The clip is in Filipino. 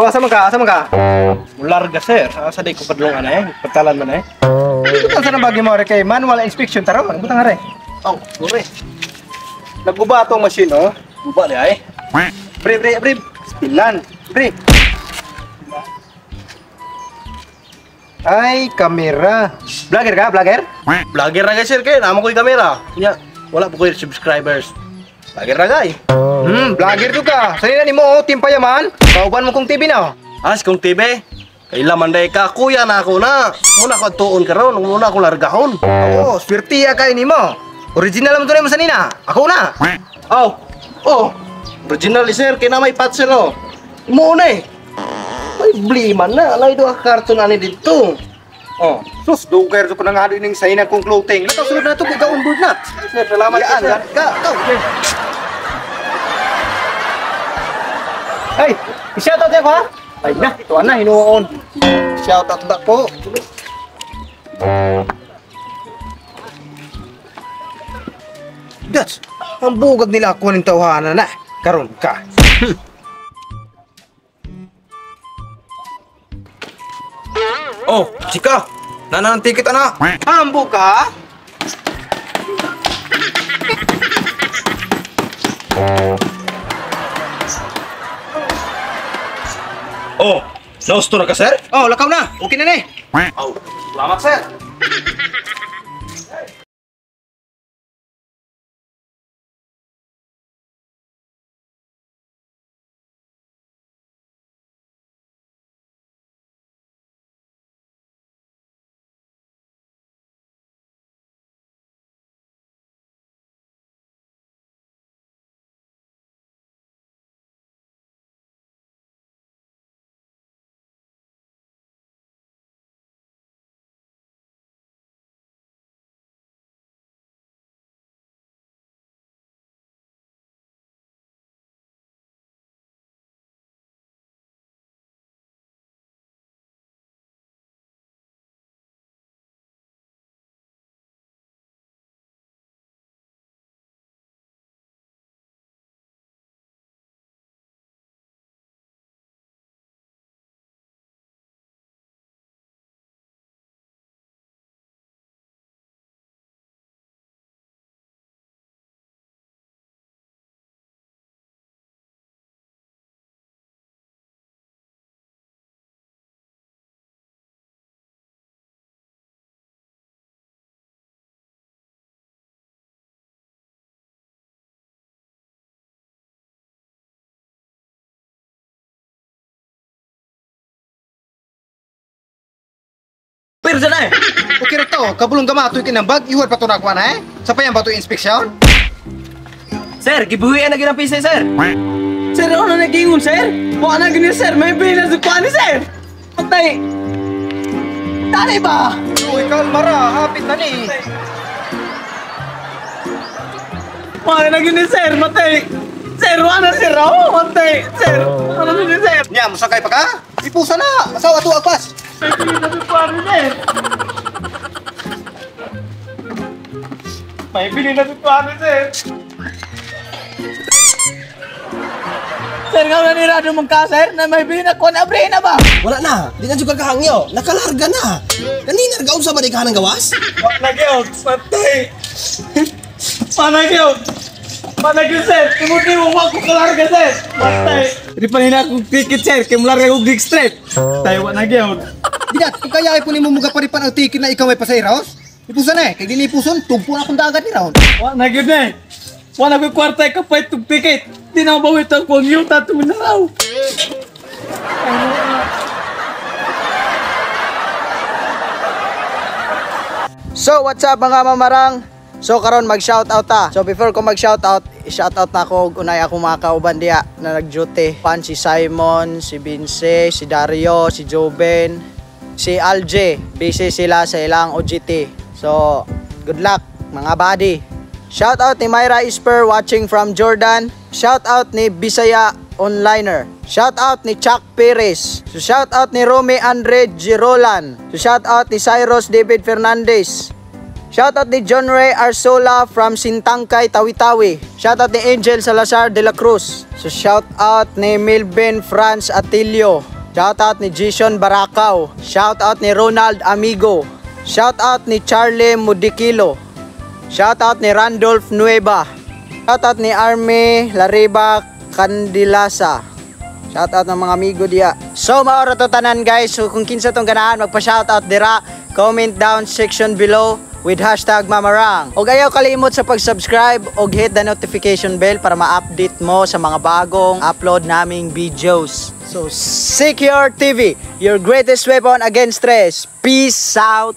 Oh, asa man ka? Larga sir. Asa di ko padulungan pagtalan man Ito sa nabagi mo kay manual inspection taro, butang are. Oh, ure. Nagguba atong machine Guba di ay. Bre. Spilan. Bre. Ay, kamera. Vlogger ka, vlogger? Vlogger na sir kay namo ko'y kamera. Nya, wala po ko'y subscribers. Vlogger na gay. Vlogger to ka. Sa ni mo team payaman. Kauban mo kong TV na. As kong TV. Kaila man day ka kuya na ako na. Muna ko tuon karon, muna ako largahon. Oo, swerte kay nimo. Original mo to mo sanina. Ako na. Oh. Original sir kay na may patch sir Mo na Ay, bliman na. Alay do karton ani dito. Sus, duker ko nang ado ning sayna kong clothing. Nakaw sulod na to kay on board na. Sir, salamat sir. Hey, i-shoutout ako ha? Ay na, ito na, hinuon. Shoutout na po. That's, ang bugag nila ako ng tawhanan na. Karon ka. Oh, chika! Nanang ticket ana! Ambo ka? Oh, nausto na ka, sir? Oh, lakaw na. Okay na Oh, salamat, sir. Pero dyan Okay rin to, kabulong gamatoy kinambag, ihuwad pa ito nakuha na Sa pa yan ba ito inspeksyon? Sir, gibuhian na ginang pisa, sir. Sir, ano nagingon, sir? O ano ganyan, sir? May bilang sa kuha ni, sir. Patay. Tanay ba? Uy, kalmara, hapit na ni. Ano na ganyan, sir? Matay. Sir, ano, sir? Matay. Sir, ano na sir? Nya, masakay pa ka? Ipusa na. Masawa ito, agpas. May bilang sa kuha ni, sir. May bilhin na sa ni, sir. Sir, nga na nirado mong ka, sir, na may bilhin na kuha na abre na ba? Wala na, di na juga kahangyo, nakalarga na. Kanina nagaon sa ba di ka ng gawas? Panagyaw, patay. Panagyaw, sir, timuti mo wag ko kalarga, sir. Patay. Di pa nina akong ticket, sir, kaya malarga kong Greek Street. Tayo, panagyaw. Didat, kung kaya ay po ni mo mga paripan ang ticket na ikaw may pasayros? Ipusan kaya dinipuson, tumpo na akong dagat ni Raon. Panagyaw na Wala ko kwarta ay kapay itong ticket. Di na mabawit ang kong yung tatumin na raw. So, what's up mga mamarang? So, karon mag-shoutout ta. So, before ko mag-shoutout, i-shoutout na ako. Unay ako mga kauban diya na nag-duty. Si Simon, si Vince, si Dario, si Joben, si Alje. Busy sila sa ilang OGT. So, good luck mga buddy. Shoutout ni Myra Isper watching from Jordan. Shoutout ni Bisaya Onliner. Shoutout ni Chuck Perez. So, shoutout ni Romy Andre Girolan. So, shoutout ni Cyrus David Fernandez. Shoutout ni John Ray Arsola from Sintangkay, Tawi-Tawi. Shoutout ni Angel Salazar de la Cruz. So shoutout ni Milben Franz Atilio. Shoutout ni Jason Barakaw. Shoutout ni Ronald Amigo. Shoutout ni Charlie Mudikilo. Shoutout ni Randolph Nueva. Shoutout ni Army Lariba Candilasa. Shoutout ng mga amigo diya. So maoro to tanan guys. So kung kinsa tong ganahan magpa-shoutout dira, comment down section below with hashtag Mamarang. Og ayaw kalimot sa pag-subscribe og hit the notification bell para ma-update mo sa mga bagong upload naming videos. So Secure TV, your greatest weapon against stress. Peace out.